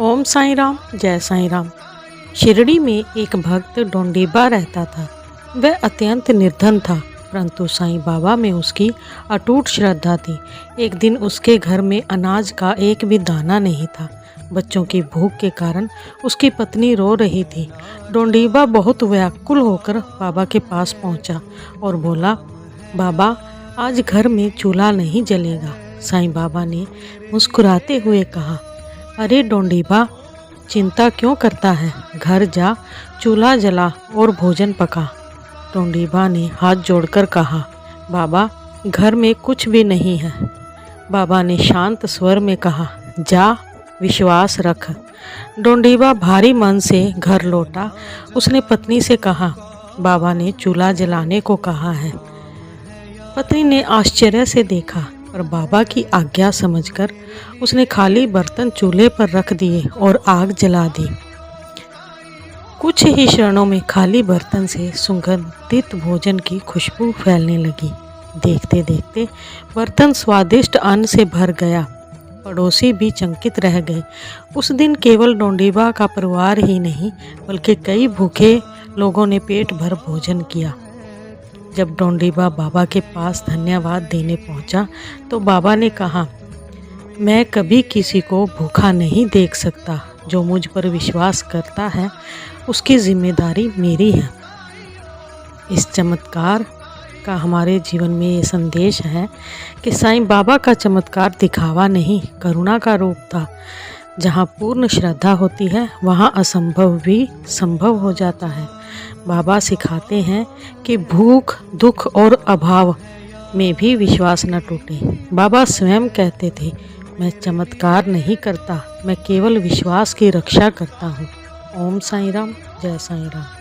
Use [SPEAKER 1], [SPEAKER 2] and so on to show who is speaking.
[SPEAKER 1] ओम साईं राम, जय साईं राम। शिरडी में एक भक्त डोंडीबा रहता था। वह अत्यंत निर्धन था, परंतु साईं बाबा में उसकी अटूट श्रद्धा थी। एक दिन उसके घर में अनाज का एक भी दाना नहीं था। बच्चों की भूख के कारण उसकी पत्नी रो रही थी। डोंडीबा बहुत व्याकुल होकर बाबा के पास पहुंचा और बोला, बाबा, आज घर में चूल्हा नहीं जलेगा। साईं बाबा ने मुस्कुराते हुए कहा, अरे डोंडीबा, चिंता क्यों करता है? घर जा, चूल्हा जला और भोजन पका। डोंडीबा ने हाथ जोड़कर कहा, बाबा, घर में कुछ भी नहीं है। बाबा ने शांत स्वर में कहा, जा, विश्वास रख। डोंडीबा भारी मन से घर लौटा। उसने पत्नी से कहा, बाबा ने चूल्हा जलाने को कहा है। पत्नी ने आश्चर्य से देखा, पर बाबा की आज्ञा समझकर उसने खाली बर्तन चूल्हे पर रख दिए और आग जला दी। कुछ ही क्षणों में खाली बर्तन से सुगंधित भोजन की खुशबू फैलने लगी। देखते देखते बर्तन स्वादिष्ट अन्न से भर गया। पड़ोसी भी चकित रह गए। उस दिन केवल डोंडीबा का परिवार ही नहीं, बल्कि कई भूखे लोगों ने पेट भर भोजन किया। जब डोंडीबा बाबा के पास धन्यवाद देने पहुंचा, तो बाबा ने कहा, मैं कभी किसी को भूखा नहीं देख सकता। जो मुझ पर विश्वास करता है, उसकी जिम्मेदारी मेरी है। इस चमत्कार का हमारे जीवन में ये संदेश है कि साईं बाबा का चमत्कार दिखावा नहीं, करुणा का रूप था। जहाँ पूर्ण श्रद्धा होती है, वहाँ असंभव भी संभव हो जाता है। बाबा सिखाते हैं कि भूख, दुख और अभाव में भी विश्वास न टूटे। बाबा स्वयं कहते थे, मैं चमत्कार नहीं करता, मैं केवल विश्वास की रक्षा करता हूँ। ओम साईं राम, जय साईं राम।